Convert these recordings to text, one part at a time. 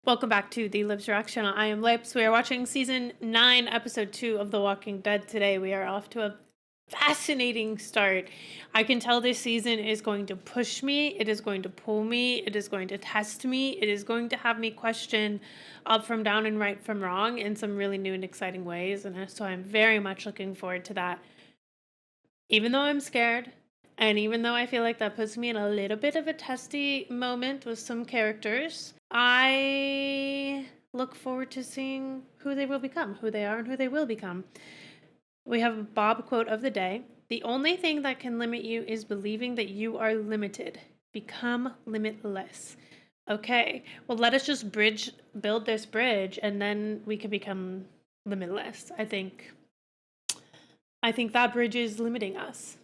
Welcome back to the Lips Reaction channel. I am Lips. We are watching season 9, episode 2 of The Walking Dead today. We are off to a fascinating start. I can tell this season is going to push me. It is going to pull me. It is going to test me. It is going to have me question up from down and right from wrong in some really new and exciting ways. And so I'm very much looking forward to that. Even though I'm scared, and even though I feel like that puts me in a little bit of a testy moment with some characters, I look forward to seeing who they will become, who they are, and who they will become. We have a Bob quote of the day. The only thing that can limit you is believing that you are limited. Become limitless. Okay, well, let us just build this bridge, and then we can become limitless. I think that bridge is limiting us.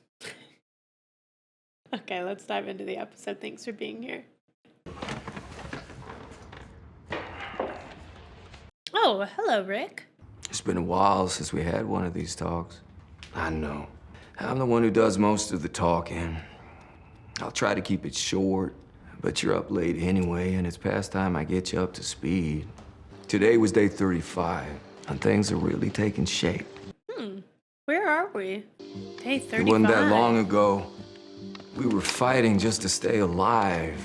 Okay, let's dive into the episode. Thanks for being here. Oh, hello, Rick. It's been a while since we had one of these talks. I know. I'm the one who does most of the talking. I'll try to keep it short, but you're up late anyway, and it's past time I get you up to speed. Today was day 35, and things are really taking shape. Where are we? Day 35. It wasn't that long ago. We were fighting just to stay alive.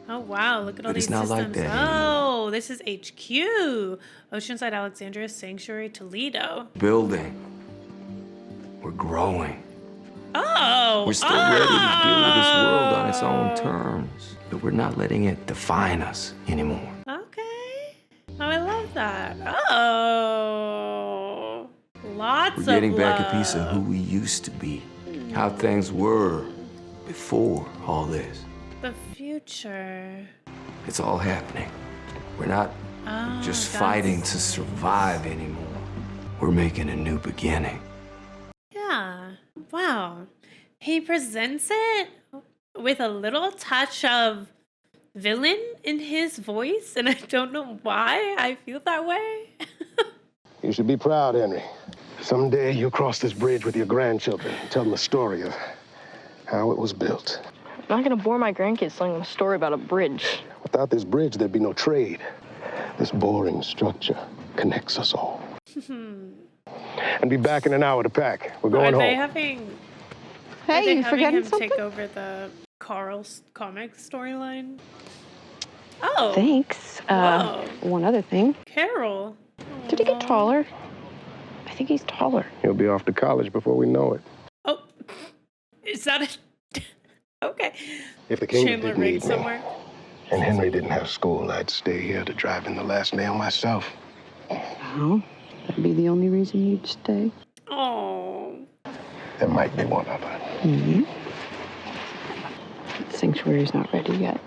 Oh, wow. Look at all these systems. Like that anymore. This is HQ. Oceanside, Alexandria, Sanctuary, Toledo. Building. We're growing. Oh! We're still ready to deal with this world on its own terms. But we're not letting it define us anymore. Okay. Oh, I love that. Oh. Lots of We're getting back love. a piece of who we used to be. How things were before all this. The future. It's all happening. We're not just fighting to survive anymore. We're making a new beginning. Yeah. Wow. He presents it with a little touch of villain in his voice, and I don't know why I feel that way. You should be proud, Henry. Someday you'll cross this bridge with your grandchildren and tell them the story of how it was built. I'm not gonna bore my grandkids telling them a story about a bridge. Without this bridge, there'd be no trade. This boring structure connects us all. And be back in an hour to pack. We're going home. Are they You forgetting him something? take over the Carl's comic storyline? Oh. Thanks. Whoa. One other thing. Carol. Did he get taller? I think he's taller. He'll be off to college before we know it. Oh. Is that a... Okay. If the kingdom Chandler didn't Rigg need me, somewhere. and Henry didn't have school, I'd stay here to drive in the last nail myself. Oh, that'd be the only reason you'd stay. Oh. There might be one other. Mm-hmm. The sanctuary's not ready yet.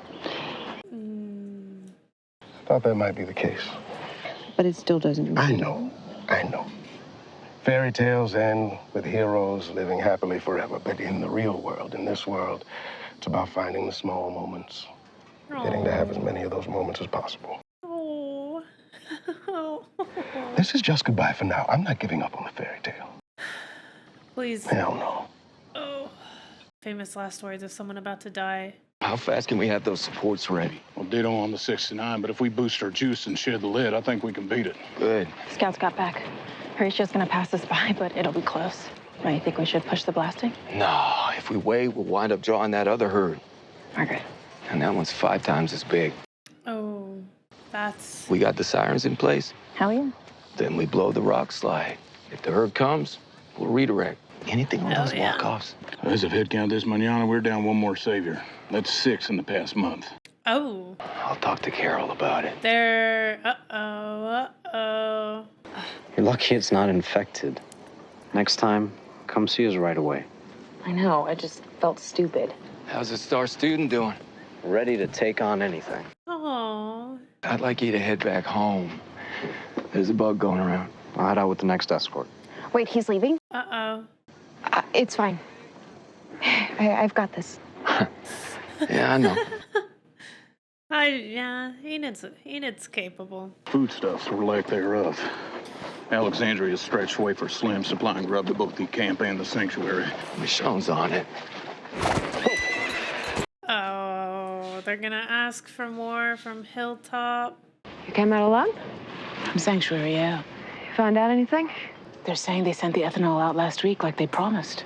Thought that might be the case. But it still doesn't. I know. Fairy tales end with heroes living happily forever, but in the real world, in this world, it's about finding the small moments, getting to have as many of those moments as possible. Oh. This is just goodbye for now. I'm not giving up on the fairy tale. Please. Hell no. Oh. Famous last words of someone about to die. How fast can we have those supports ready? Well, ditto on the 69, but if we boost our juice and shed the lid, I think we can beat it. Good. Scouts got back. Horatia's gonna pass us by, but it'll be close. Don't you think we should push the blasting? No, if we wait, we'll wind up drawing that other herd. Margaret. And that one's 5 times as big. Oh. That's... We got the sirens in place, Hell yeah. then we blow the rock slide. If the herd comes, we'll redirect. Anything on Hell those yeah. walk-offs? As of head count this manana, we're down one more savior. That's 6 in the past month. Oh. I'll talk to Carol about it. They're... Uh-oh. You're lucky it's not infected. Next time, come see us right away. I know, I just felt stupid. How's the star student doing? Ready to take on anything. Oh. I'd like you to head back home. There's a bug going around. I'll head out with the next escort. Wait, he's leaving? Uh-oh. It's fine. I've got this. Yeah, I know. Yeah, Enid's capable. Foodstuffs or lack thereof. Alexandria is stretched away for Slim, supplying grub to both the camp and the sanctuary. Michonne's on it. Oh, they're gonna ask for more from Hilltop. You came out alone? From Sanctuary, yeah. You find out anything? They're saying they sent the ethanol out last week like they promised.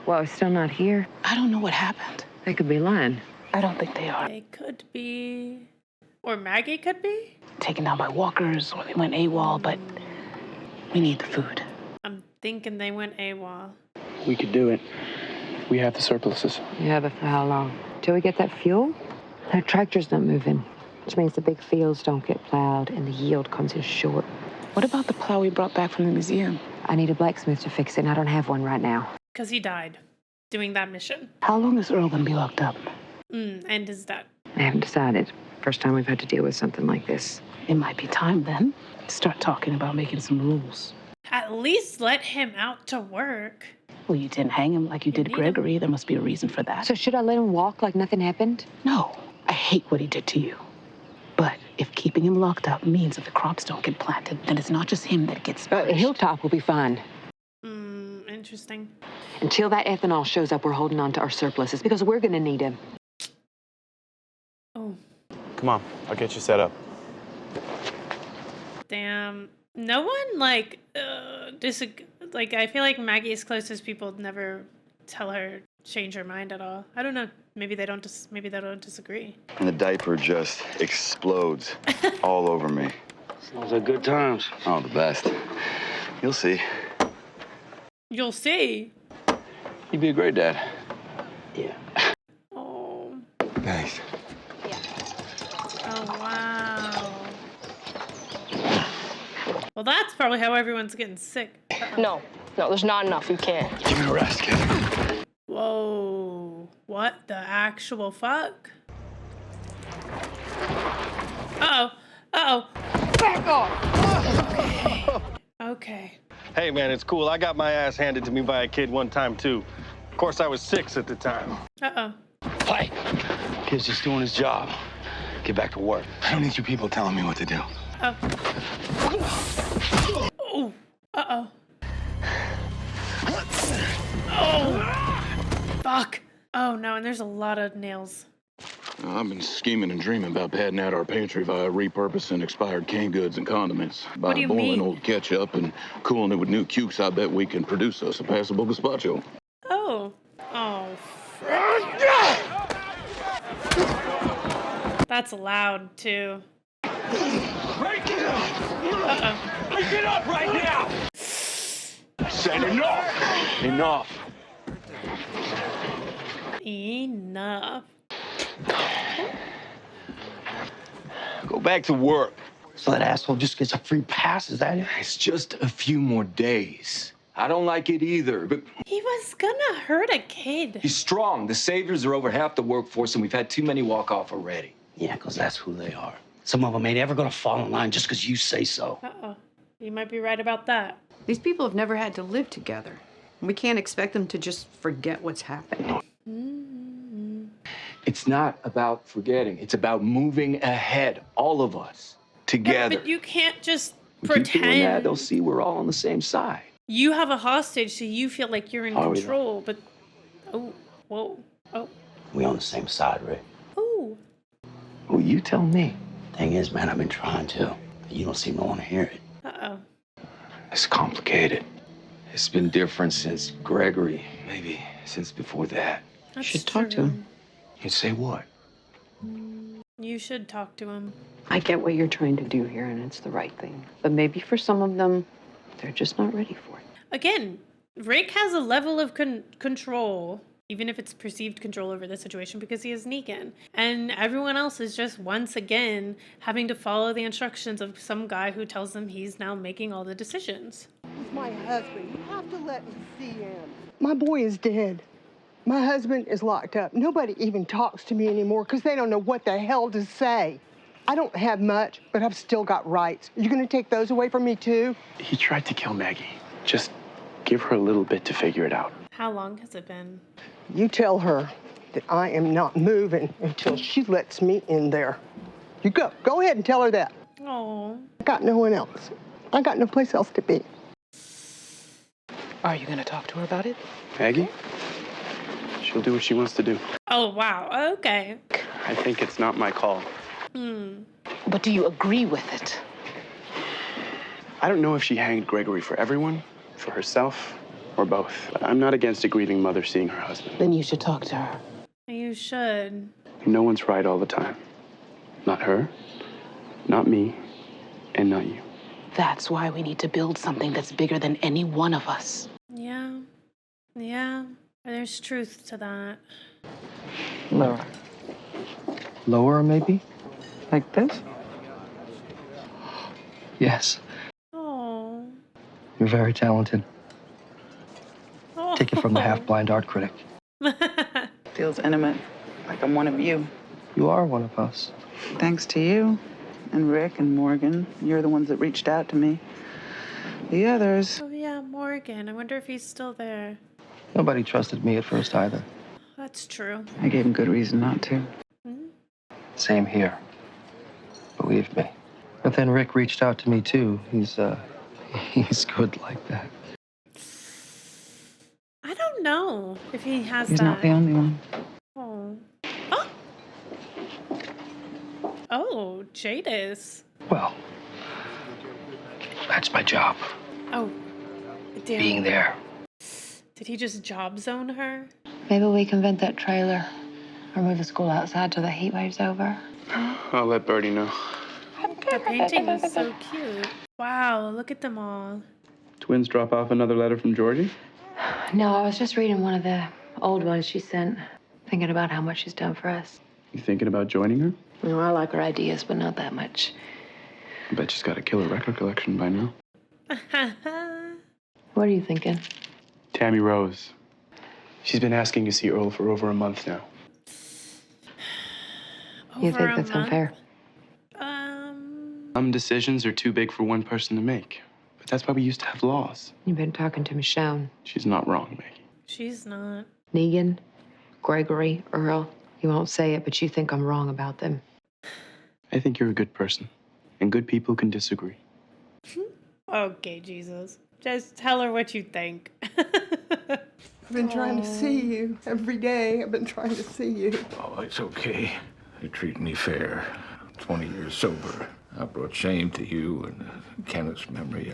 Well, it's still not here. I don't know what happened. They could be lying. I don't think they are. They could be. Or Maggie could be? Taken down by walkers, or they went AWOL, but we need the food. I'm thinking they went AWOL. We could do it. We have the surpluses. Yeah, but for how long? Till we get that fuel? Our tractor's not moving, which means the big fields don't get plowed and the yield comes in short. What about the plow we brought back from the museum? I need a blacksmith to fix it, and I don't have one right now. Because he died doing that mission. How long is Earl gonna be locked up? And his dad. I haven't decided. First time we've had to deal with something like this. It might be time then to start talking about making some rules. At least let him out to work. Well, you didn't hang him like you did Gregory. There must be a reason for that. So should I let him walk like nothing happened? No, I hate what he did to you. But if keeping him locked up means that the crops don't get planted, then it's not just him that gets punished. Hilltop will be fine. Interesting. Until that ethanol shows up, we're holding on to our surpluses because we're going to need him. Oh. Come on, I'll get you set up. Damn. No one, like, like, I feel like Maggie's closest people never tell her change her mind at all. I don't know. Maybe they don't disagree. And the diaper just explodes all over me. Sounds like good times. Oh, the best. You'll see. You'll see. You'd be a great dad. Yeah. Oh. Thanks. Oh, wow. Well, that's probably how everyone's getting sick. No, there's not enough. You can't. Give me a rest, kid. Whoa. What the actual fuck? Uh-oh. Uh-oh. Back off! Okay. Hey, man, it's cool. I got my ass handed to me by a kid one time, too. Of course, I was 6 at the time. Uh-oh. Hey, kid's just doing his job. Get back to work. I don't need you people telling me what to do. Oh. Oh. Uh-oh. Oh. Fuck. Oh, no, and there's a lot of nails. I've been scheming and dreaming about padding out our pantry via repurposing expired canned goods and condiments. By What do you boiling mean? old ketchup and cooling it with new cukes, I bet we can produce us a passable gazpacho. Oh. Oh, that's loud, too. Break it up! Uh-oh. Break it up right now! I said enough! Enough. Enough. Go back to work. So that asshole just gets a free pass, is that it? It's just a few more days. I don't like it either, but He was gonna hurt a kid. he's strong. The Saviors are over half the workforce, and we've had too many walk off already. Yeah, because that's who they are. Some of them ain't ever gonna fall in line just because you say so. Uh-oh. You might be right about that. These people have never had to live together. We can't expect them to just forget what's happened. It's not about forgetting. It's about moving ahead, all of us, together. Yeah, but you can't just We keep doing that, pretend. they'll see we're all on the same side. You have a hostage, so you feel like you're in Are we control, but... Oh, whoa, oh, We on the same side, Rick. oh. Well, you tell me. Thing is, man, I've been trying to. You don't seem to want to hear it. Uh-oh. It's complicated. It's been different since Gregory, maybe since before that. That's should talk to him. You'd say what? You should talk to him. I get what you're trying to do here, and it's the right thing. But maybe for some of them, they're just not ready for it. Again, Rick has a level of control, even if it's perceived control over the situation, because he is Negan. And everyone else is just, once again, having to follow the instructions of some guy who tells them he's now making all the decisions. He's my husband. You have to let me see him. My boy is dead. My husband is locked up. Nobody even talks to me anymore because they don't know what the hell to say. I don't have much, but I've still got rights. Are you going to take those away from me, too? He tried to kill Maggie. Just give her a little bit to figure it out. How long has it been? You tell her that I am not moving until she lets me in there. You go. Go ahead and tell her that. Oh. I got no one else. I got no place else to be. Are you going to talk to her about it? Maggie? She'll do what she wants to do. Oh, wow. Okay. I think it's not my call. But do you agree with it? I don't know if she hanged Gregory for everyone, for herself, or both. I'm not against a grieving mother seeing her husband. Then you should talk to her. You should. No one's right all the time. Not her, not me, and not you. That's why we need to build something that's bigger than any one of us. Yeah. Yeah. There's truth to that. Lower. Lower, maybe? Like this? Yes. Oh. You're very talented. Take it from the half-blind art critic. Feels intimate, like I'm one of you. You are one of us. Thanks to you and Rick and Morgan. You're the ones that reached out to me. The others... Oh, yeah, Morgan. I wonder if he's still there. Nobody trusted me at first either. That's true. I gave him good reason not to. Same here. Believe me. But then Rick reached out to me, too. He's good like that. I don't know if he has He's that. not the only one. Oh. Oh! Oh, Jadis. Well, that's my job. Oh, damn. Being there. Did he just job zone her? Maybe we can vent that trailer or move the school outside till the heat wave's over. I'll let Birdie know. That painting is so cute. Wow, look at them all. Twins drop off another letter from Georgie? No, I was just reading one of the old ones she sent, thinking about how much she's done for us. You thinking about joining her? No, I like her ideas, but not that much. I bet she's got a killer record collection by now. What are you thinking? Tammy Rose. She's been asking to see Earl for over a month now. You think that's unfair? Some decisions are too big for one person to make. But that's why we used to have laws. You've been talking to Michonne. She's not wrong, Maggie. She's not. Negan, Gregory, Earl. You won't say it, but you think I'm wrong about them. I think you're a good person. And good people can disagree. Okay, Jesus. Just tell her what you think. I've been trying to see you every day. I've been trying to see you. Oh, it's okay. You treat me fair. 20 years sober. I brought shame to you and Kenneth's memory.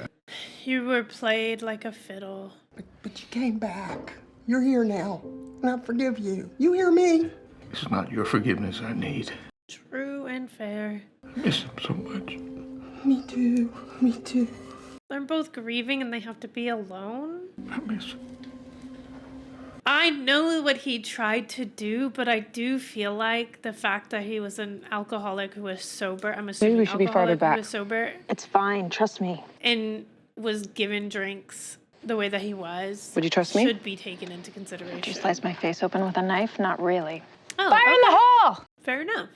You were played like a fiddle. But you came back. You're here now, and I forgive you. You hear me? It's not your forgiveness I need. True and fair. I miss him so much. Me too. Me too. They're both grieving and they have to be alone? I miss him. I know what he tried to do, but I do feel like the fact that he was an alcoholic who was sober, I'm assuming we should be farther alcoholic back. who was sober, It's fine, trust me. and was given drinks the way that he was. Would you trust me? Should be taken into consideration. Did you slice my face open with a knife? Not really. Oh, Fire in the hole! Fair enough.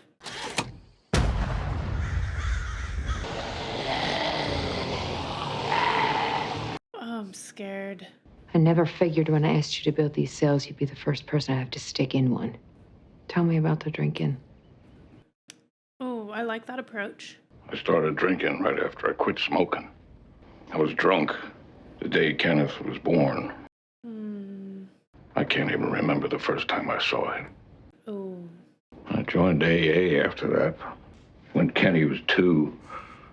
Oh, I'm scared. I never figured when I asked you to build these cells, you'd be the first person I'd have to stick in one. Tell me about the drinking. Oh, I like that approach. I started drinking right after I quit smoking. I was drunk the day Kenneth was born. I can't even remember the first time I saw him. Oh. I joined AA after that. When Kenny was 2,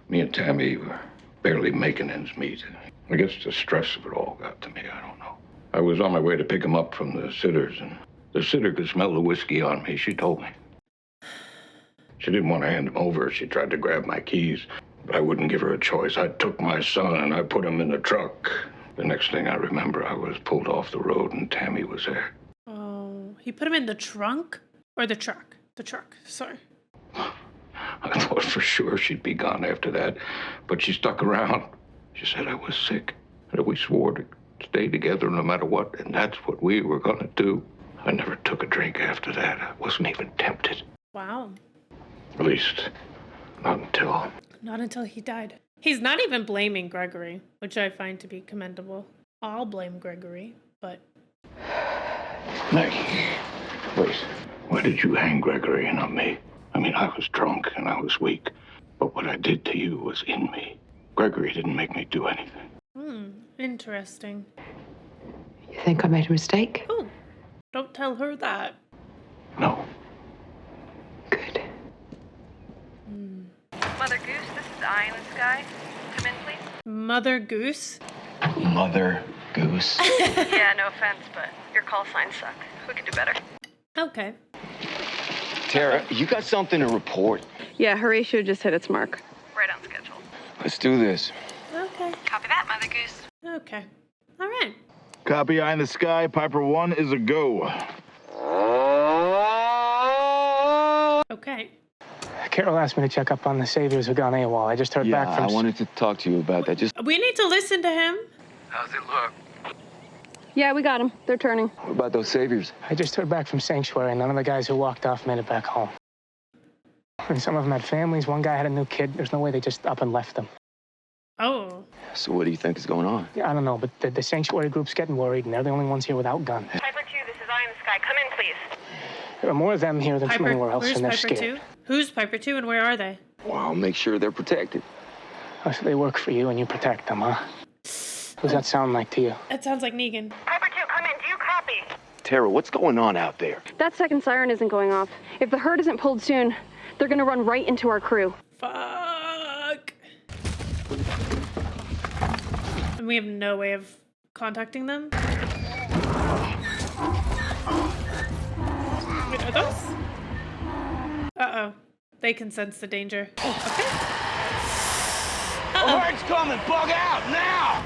me and Tammy were barely making ends meet. I guess the stress of it all got to me, I don't know. I was on my way to pick him up from the sitters, and the sitter could smell the whiskey on me, she told me. She didn't want to hand him over. She tried to grab my keys, but I wouldn't give her a choice. I took my son and I put him in the truck. The next thing I remember, I was pulled off the road and Tammy was there. Oh, he put him in the trunk? Or the truck? The truck, sorry. I thought for sure she'd be gone after that, but she stuck around. She said I was sick, and that we swore to stay together no matter what, and that's what we were gonna do. I never took a drink after that. I wasn't even tempted. Wow. At least, not until... Not until he died. He's not even blaming Gregory, which I find to be commendable. I'll blame Gregory, but... Maggie, wait. Why did you hang Gregory and not me? I mean, I was drunk and I was weak, but what I did to you was in me. Gregory didn't make me do anything. Interesting. You think I made a mistake? Oh, don't tell her that. No. Good. Mother Goose, this is Eye in the Sky. Come in, please. Mother Goose? Mother Goose? Yeah, no offense, but your call signs suck. We could do better. Okay. Tara, you got something to report? Yeah, Horatio just hit its mark. Right on schedule. Let's do this. Okay. Copy that, Mother Goose. Okay. All right. Copy, Eye in the Sky. Piper 1 is a go. Okay. Carol asked me to check up on the saviors who gone AWOL. I just heard back from... I wanted to talk to you about that. We need to listen to him. How's it look? Yeah, we got them. They're turning. What about those saviors? I just heard back from Sanctuary. None of the guys who walked off made it back home. And some of them had families. One guy had a new kid. There's no way they just up and left them. Oh. So what do you think is going on? Yeah, I don't know, but the Sanctuary group's getting worried, and they're the only ones here without guns. Piper 2, this is Eye in the Sky. Come in, please. There are more of them here than from anywhere else, Where's and they're Piper scared. 2? Who's Piper 2 and where are they? Well, I'll make sure they're protected. Oh, so they work for you and you protect them, huh? What does that sound like to you? That sounds like Negan. Piper 2, come in. Do you copy? Tara, what's going on out there? That second siren isn't going off. If the herd isn't pulled soon, they're gonna run right into our crew. Fuck. And we have no way of contacting them? Wait, are those? Uh-oh. They can sense the danger. Okay. The herd's coming! Bug out, now!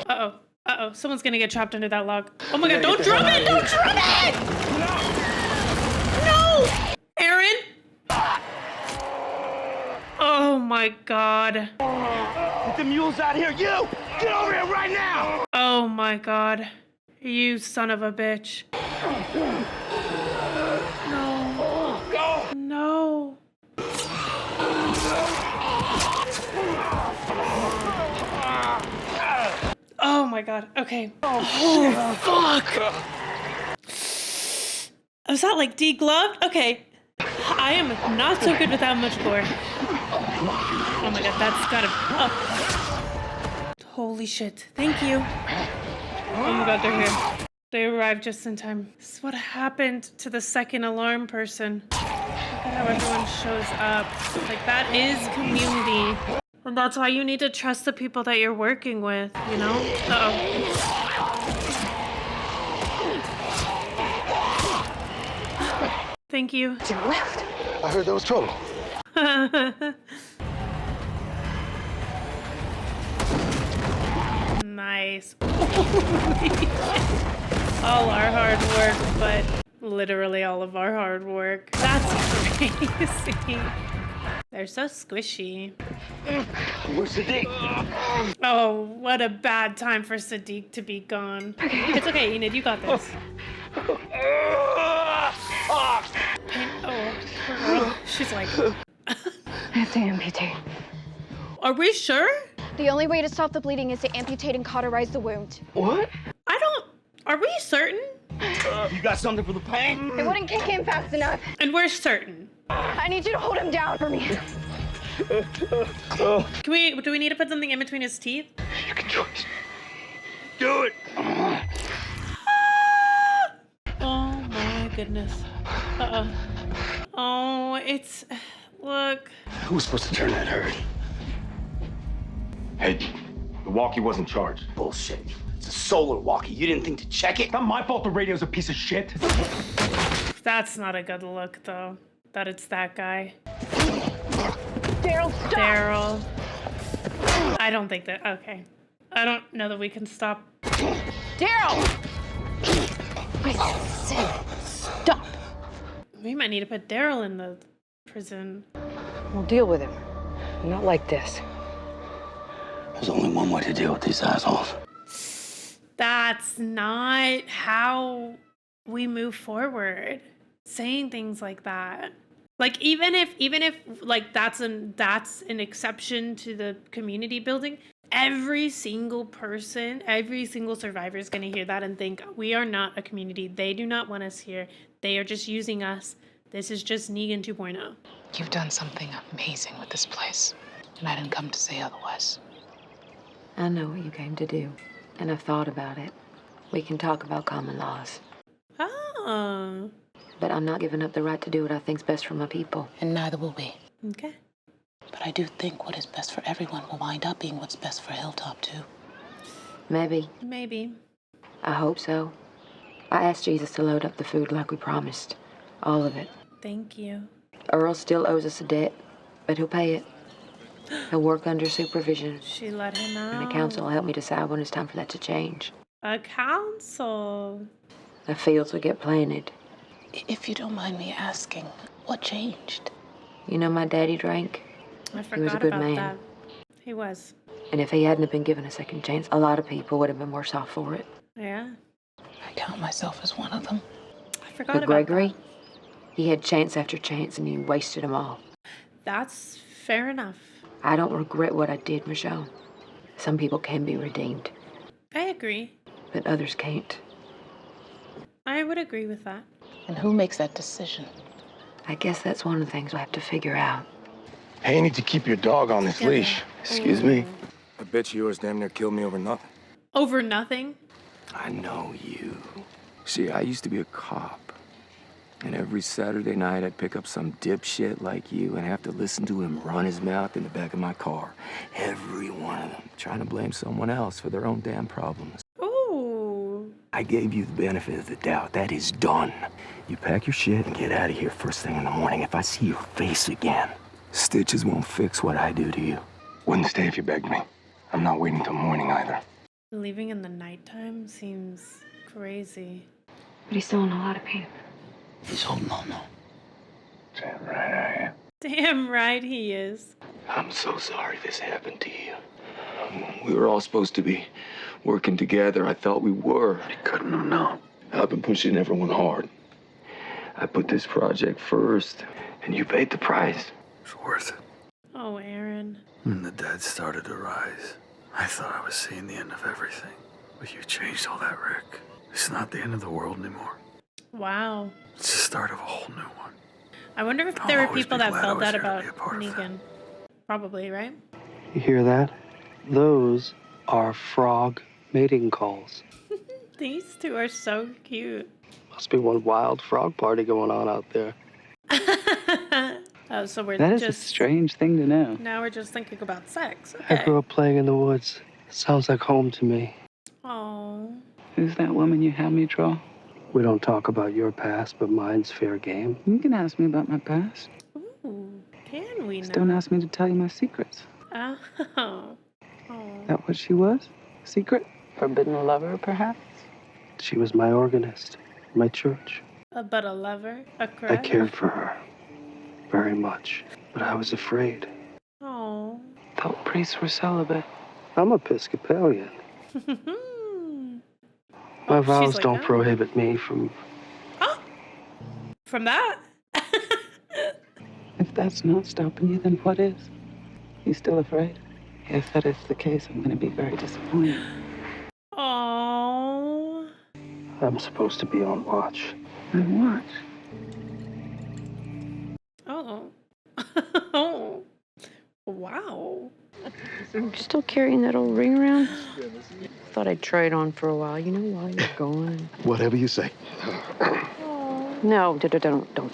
Uh-oh. Uh-oh. Someone's gonna get trapped under that log. Oh my god, don't drop it! Don't drop it! No! Aaron? Oh my god. Get the mules out here, you! Get over here right now! Oh my god. You son of a bitch. No. Go! No. Oh my god. Okay. Oh, fuck. Was that like degloved? Okay. I am not so good with that much gore. Oh my god, that's gotta... Oh. Holy shit. Thank you. Oh my god, they're here. They arrived just in time. This is what happened to the second alarm person. Look at how everyone shows up. Like, that is community. And that's why you need to trust the people that you're working with, you know? Uh-oh. Thank you. To your left. I heard there was trouble. Nice. All our hard work, but literally all of our hard work. That's crazy. They're so squishy. Where's Sadiq? Oh, what a bad time for Sadiq to be gone. It's okay, Enid, you got this. Oh, poor girl. She's like... I have to amputate. Are we sure? The only way to stop the bleeding is to amputate and cauterize the wound. What? I don't... Are we certain? You got something for the pain? It wouldn't kick in fast enough. And we're certain. I need you to hold him down for me. Do we need to put something in between his teeth? You can do it. Do it. Oh my goodness. Uh-oh. Oh, it's... Look. Who was supposed to turn that herd? Hey, the walkie wasn't charged. Bullshit. It's a solar walkie. You didn't think to check it? Not my fault the radio's a piece of shit. That's not a good look, though. That it's that guy. Daryl, stop! Daryl. I don't think that... Okay. I don't know that we can stop... Daryl! I said stop. We might need to put Daryl in the prison. We'll deal with him. Not like this. There's only one way to deal with these assholes. That's not how we move forward. Saying things like that. Like, even if like that's an exception to the community building, every single person, every single survivor is going to hear that and think, we are not a community. They do not want us here. They are just using us. This is just Negan 2.0. You've done something amazing with this place, and I didn't come to say otherwise. I know what you came to do, and I've thought about it. We can talk about common laws. Oh. but I'm not giving up the right to do what I think's best for my people. And neither will we. Okay. But I do think what is best for everyone will wind up being what's best for Hilltop, too. Maybe. Maybe. I hope so. I asked Jesus to load up the food like we promised. All of it. Thank you. Earl still owes us a debt, but he'll pay it. He'll work under supervision. She let him out. And the council will help me decide when it's time for that to change. A council? The fields will get planted. If you don't mind me asking, what changed? You know my daddy drank? I forgot He was a good about man. that. He was. And if he hadn't been given a second chance, a lot of people would have been worse off for it. Yeah. I count myself as one of them. I forgot But about Gregory, that. he had chance after chance and he wasted them all. That's fair enough. I don't regret what I did, Michonne. Some people can be redeemed, I agree. but others can't. I would agree with that. And who makes that decision? I guess that's one of the things we'll have to figure out. Hey, you need to keep your dog on this leash. Excuse me? A bitch of yours damn near killed me over nothing. Over nothing? I know you. See, I used to be a cop. And every Saturday night, I'd pick up some dipshit like you and have to listen to him run his mouth in the back of my car. Every one of them, trying to blame someone else for their own damn problems. Ooh. I gave you the benefit of the doubt. That is done. You pack your shit and get out of here first thing in the morning. If I see your face again, stitches won't fix what I do to you. Wouldn't stay if you begged me. I'm not waiting till morning either. Leaving in the nighttime seems crazy. But he's still in a lot of pain. He's holding on, though. Damn right I am. Damn right he is. I'm so sorry this happened to you. We were all supposed to be working together. I thought we were. You couldn't have known. I've been pushing everyone hard. I put this project first, and you paid the price. It's worth it. Oh, Aaron. When the dead started to rise, I thought I was seeing the end of everything. But you changed all that, Rick. It's not the end of the world anymore. Wow. It's the start of a whole new one. I wonder if there were people that felt that about Negan. Probably, right? You hear that? Those are frog mating calls. These two are so cute. Must be one wild frog party going on out there. Oh, so we're That is just... a strange thing to know. Now we're just thinking about sex. I Okay. grew up playing in the woods. It sounds like home to me. Oh. Who's that woman you had me draw? We don't talk about your past, but mine's fair game. You can ask me about my past. Ooh, can we Just now? don't ask me to tell you my secrets. Oh. Oh. Is that what she was? Secret? Forbidden lover, perhaps? She was my organist, my church. But a lover? A I crush? cared for her very much, but I was afraid. Oh. Thought priests were celibate. I'm Episcopalian. My vows like, don't "Oh." prohibit me from... From that? If that's not stopping you, then what is? You still afraid? If that is the case, I'm going to be very disappointed. Oh. I'm supposed to be on watch. On watch? Oh. Oh. Wow. I'm still carrying that old ring around. Thought I'd try it on for a while. You know, while you're gone. Whatever you say. No, don't.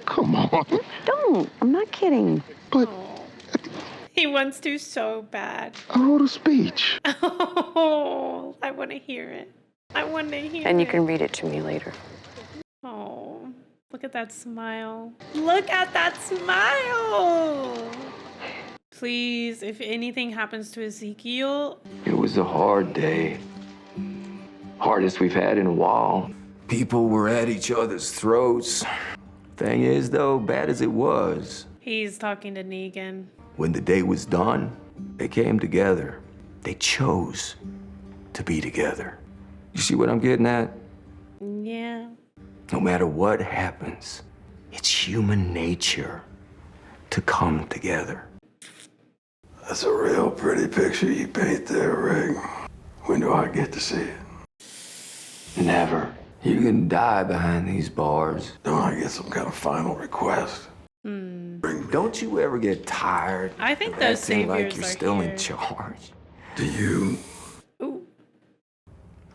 Come on. Don't. I'm not kidding. But He wants to so bad. I wrote a speech. Oh, I want to hear it. I want to hear it. And you can read it to me later. Oh, look at that smile. Look at that smile. Please, if anything happens to Ezekiel. It was a hard day. Hardest we've had in a while. People were at each other's throats. Thing is, though, bad as it was, He's talking to Negan. when the day was done, they came together. They chose to be together. You see what I'm getting at? Yeah. No matter what happens, it's human nature to come together. That's a real pretty picture you paint there, Rick. When do I get to see it? Never. You can die behind these bars. Don't I get some kind of final request? Don't you ever get tired I think of those acting like saviors you're are still here. in charge? Do you? Ooh.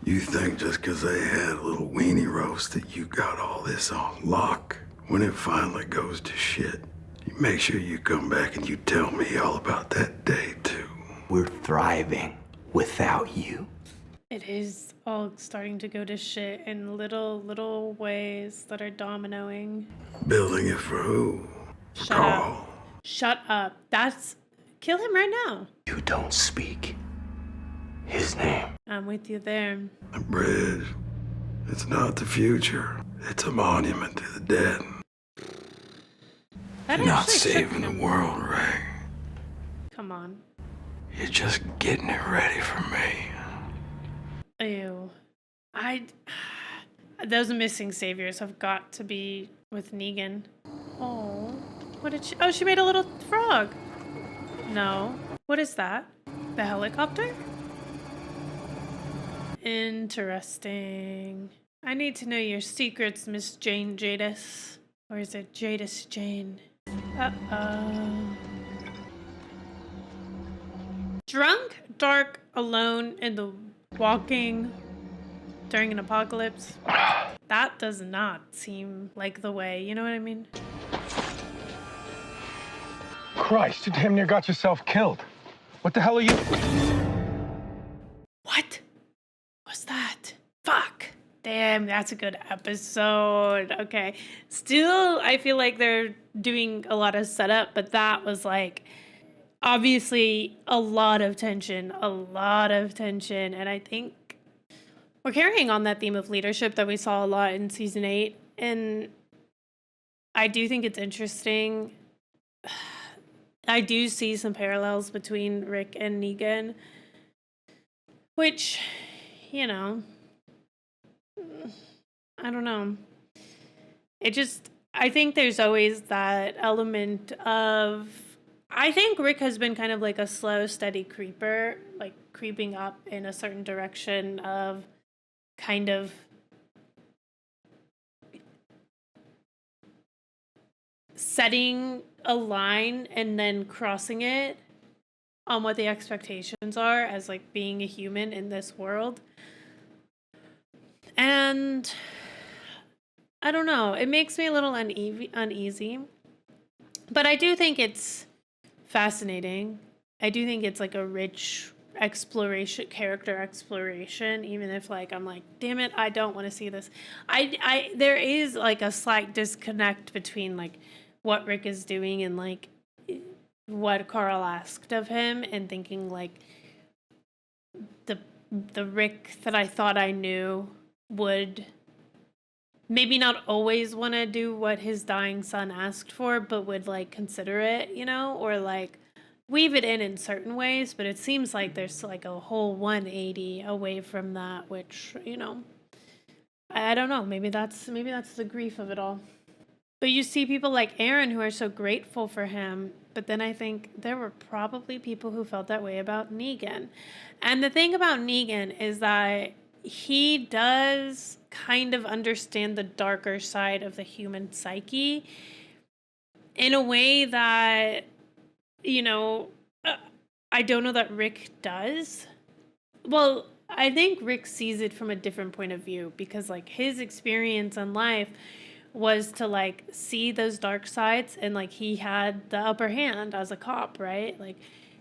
You think just 'cause they had a little weenie roast that you got all this on lock? When it finally goes to shit, you make sure you come back and you tell me all about that day, too. We're thriving without you. It is all starting to go to shit in little ways that are dominoing. Building it for who? For Shut Carl. up. Shut up. Kill him right now. You don't speak his name. I'm with you there. The bridge. It's not the future. It's a monument to the dead. That You're not actually took saving the him. world, Ray. Come on. You're just getting it ready for me. Ew. Those missing saviors have got to be with Negan. Oh. What did she... Oh, she made a little frog. No. What is that? The helicopter? Interesting. I need to know your secrets, Miss Jane Jadis. Or is it Jadis Jane? Uh-oh. Drunk, dark, alone in the walking during an apocalypse. That does not seem like the way, you know what I mean? Christ, you damn near got yourself killed. What the hell are you? What was that? Fuck. Damn, that's a good episode. Okay. Still, I feel like they're doing a lot of setup, but that was like obviously a lot of tension. And I think we're carrying on that theme of leadership that we saw a lot in season 8. And I do think it's interesting. I do see some parallels between Rick and Negan, which, you know, I don't know. I think there's always that element of, I think Rick has been kind of like a slow, steady creeper, like creeping up in a certain direction of kind of setting a line and then crossing it on what the expectations are as like being a human in this world. And I don't know, it makes me a little uneasy. But I do think it's fascinating. I do think it's like a rich character exploration, even if like I'm like, damn it, I don't want to see this. There is like a slight disconnect between like what Rick is doing and like what Carl asked of him, and thinking like the Rick that I thought I knew would maybe not always want to do what his dying son asked for, but would like consider it, you know, or like weave it in certain ways. But it seems like there's like a whole 180 away from that, which, you know, I don't know. Maybe that's the grief of it all. But you see people like Aaron who are so grateful for him. But then I think there were probably people who felt that way about Negan. And the thing about Negan is that he does kind of understand the darker side of the human psyche in a way that, you know, I don't know that Rick does. Well, I think Rick sees it from a different point of view, because like his experience in life was to like see those dark sides, and like he had the upper hand as a cop, right? Like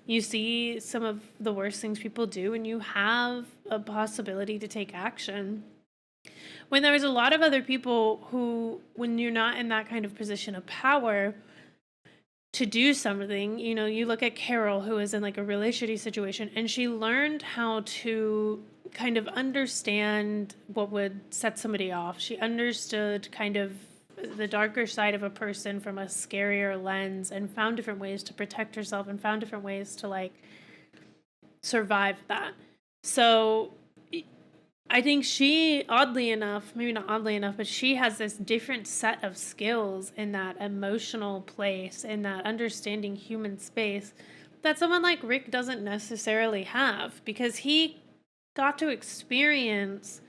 you see some of the worst things people do and you have a possibility to take action. When there was a lot of other people who, when you're not in that kind of position of power to do something, you know, you look at Carol, who is in like a really shitty situation, and she learned how to kind of understand what would set somebody off. She understood kind of the darker side of a person from a scarier lens, and found different ways to protect herself, and found different ways to like survive that. So I think she, oddly enough, maybe not oddly enough, but she has this different set of skills in that emotional place, in that understanding human space, that someone like Rick doesn't necessarily have, because he got to experience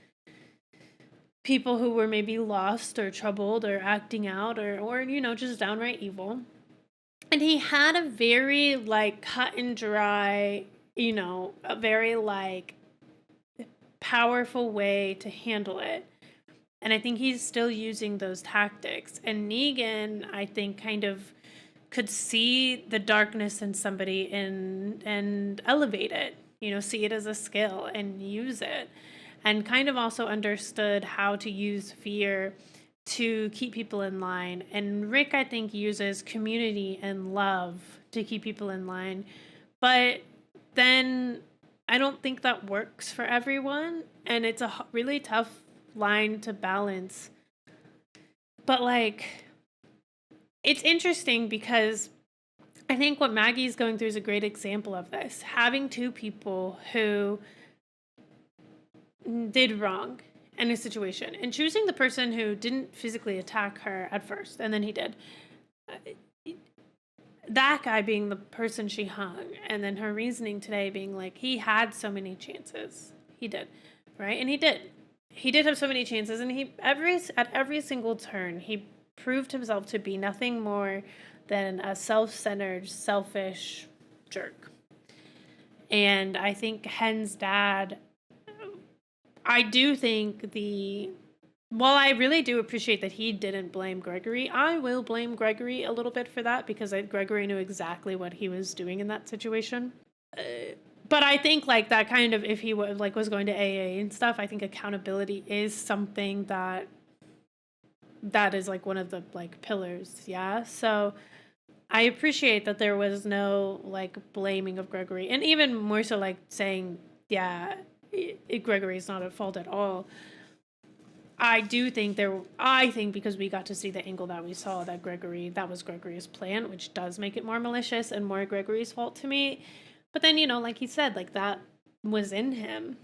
people who were maybe lost or troubled or acting out or you know, just downright evil. And he had a very like cut and dry, you know, a very like powerful way to handle it. And I think he's still using those tactics. And Negan, I think, kind of could see the darkness in somebody and elevate it, see it as a skill and use it. And kind of also understood how to use fear to keep people in line. And Rick, I think, uses community and love to keep people in line. But then I don't think that works for everyone. And it's a really tough line to balance. But it's interesting because I think what Maggie's going through is a great example of this. Having two people who did wrong in a situation and choosing the person who didn't physically attack her at first, and then he did. That guy being the person she hung, and then her reasoning today being he had so many chances. He did, right? And he did. He did have so many chances, and at every single turn, he proved himself to be nothing more than a self-centered, selfish jerk. And I think Hen's dad, I do think while I really do appreciate that he didn't blame Gregory, I will blame Gregory a little bit for that because Gregory knew exactly what he was doing in that situation. But I think that kind of, if he was going to AA and stuff, I think accountability is something that is one of the pillars. Yeah. So I appreciate that there was no blaming of Gregory, and even more so saying, yeah, Gregory's not at fault at all. I think because we got to see the angle that we saw, that was Gregory's plan, which does make it more malicious and more Gregory's fault to me. But then, like he said, that was in him.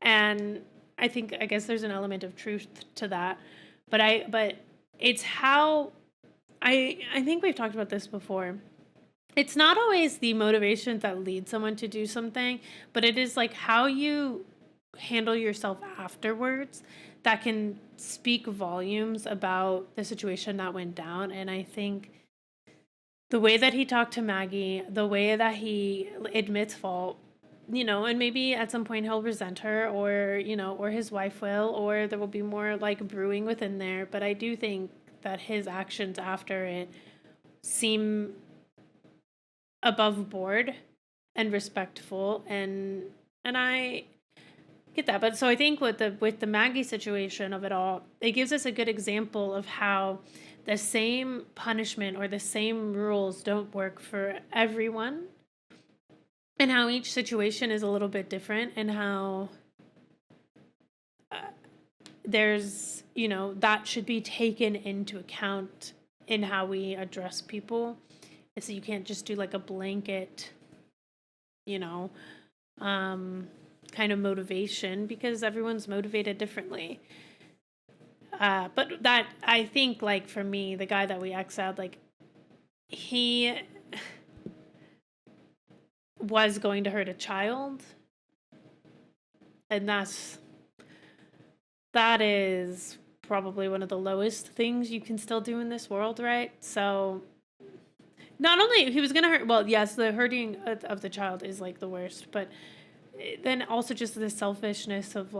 And I guess there's an element of truth to that. But it's how, I think we've talked about this before. It's not always the motivation that leads someone to do something, but it is how you handle yourself afterwards that can speak volumes about the situation that went down. And I think the way that he talked to Maggie, the way that he admits fault, and maybe at some point he'll resent her, or or his wife will, or there will be more brewing within there. But I do think that his actions after it seem above board and respectful, and I get that. But so I think with the Maggie situation of it all, it gives us a good example of how the same punishment or the same rules don't work for everyone, and how each situation is a little bit different, and how there's, that should be taken into account in how we address people. And so you can't just do a blanket, kind of motivation, because everyone's motivated differently. But that, I think, for me, the guy that we exiled, he was going to hurt a child. And that is probably one of the lowest things you can still do in this world, right? So not only he was going to hurt, well, yes, the hurting of the child is the worst, but then also just the selfishness of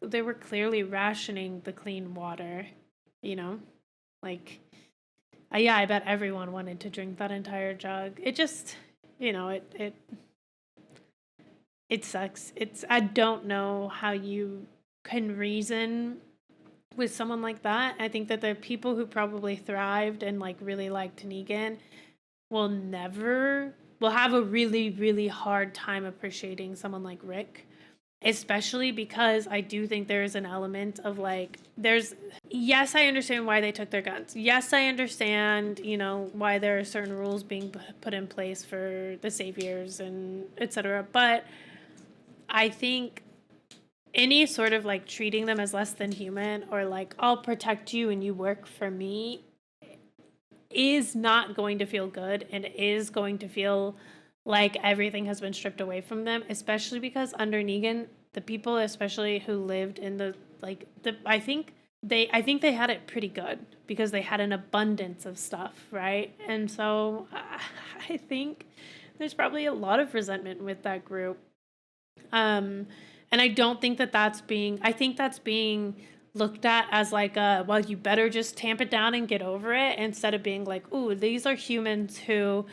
they were clearly rationing the clean water, yeah, I bet everyone wanted to drink that entire jug. It just, it sucks. I don't know how you can reason with someone like that. I think that the people who probably thrived and really liked Negan will have a really, really hard time appreciating someone like Rick, especially because I do think there is an element of yes, I understand why they took their guns. Yes, I understand, why there are certain rules being put in place for the saviors and etc. But I think any sort of treating them as less than human, or I'll protect you and you work for me, is not going to feel good, and is going to feel like everything has been stripped away from them, especially because under Negan, the people especially who lived in I think they had it pretty good because they had an abundance of stuff, right? And so I think there's probably a lot of resentment with that group. And And I don't think that I think that's being looked at as like well, you better just tamp it down and get over it, instead of being like, ooh, these are humans who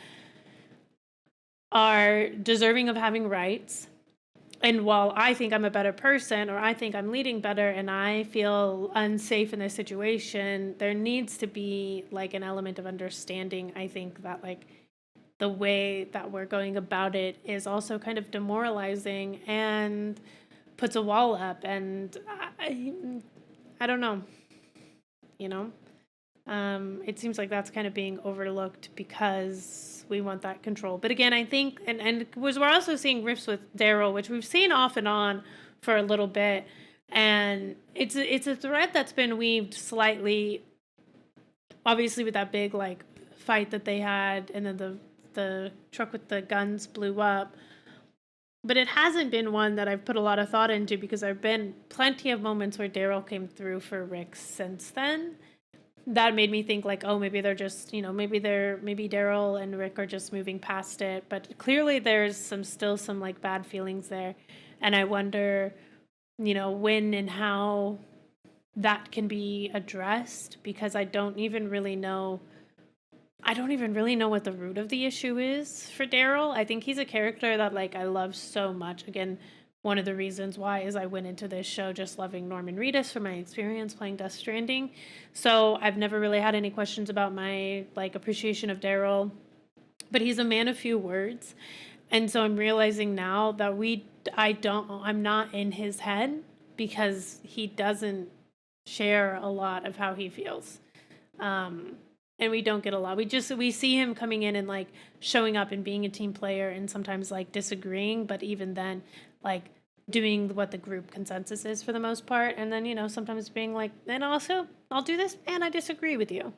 are deserving of having rights. And while I think I'm a better person, or I think I'm leading better, and I feel unsafe in this situation, there needs to be like an element of understanding. I think that like the way that we're going about it is also kind of demoralizing and puts a wall up. And I don't know, you know? It seems like that's kind of being overlooked because we want that control. But again, I think, and we're also seeing rifts with Daryl, which we've seen off and on for a little bit. And it's a thread that's been weaved slightly, obviously with that big like fight that they had, and then the truck with the guns blew up. But it hasn't been one that I've put a lot of thought into, because there have been plenty of moments where Daryl came through for Rick since then. That made me think like, oh, maybe they're just, maybe Daryl and Rick are just moving past it. But clearly there's still some like bad feelings there. And I wonder, when and how that can be addressed, because I don't even really know what the root of the issue is for Daryl. I think he's a character that like I love so much. Again, one of the reasons why is I went into this show just loving Norman Reedus for my experience playing Death Stranding. So I've never really had any questions about my like appreciation of Daryl, but he's a man of few words. And so I'm realizing now that I'm not in his head, because he doesn't share a lot of how he feels. And we don't get a lot. We see him coming in and like showing up and being a team player, and sometimes like disagreeing, but even then like doing what the group consensus is for the most part. And then, sometimes being like, and also I'll do this and I disagree with you,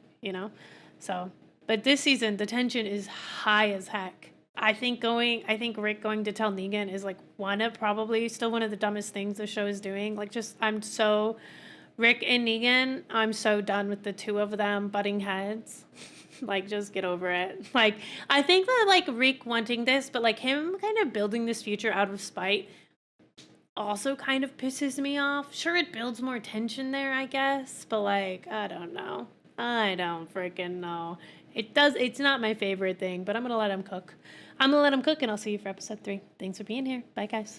So, but this season the tension is high as heck. I think Rick going to tell Negan is like probably still one of the dumbest things the show is doing. Like Rick and Negan, I'm so done with the two of them butting heads. Like, just get over it. Like, I think that, like, Rick wanting this, but, like, him kind of building this future out of spite also kind of pisses me off. Sure, it builds more tension there, I guess, but, like, I don't know. I don't freaking know. It's not my favorite thing, but I'm gonna let him cook. And I'll see you for episode 3. Thanks for being here. Bye, guys.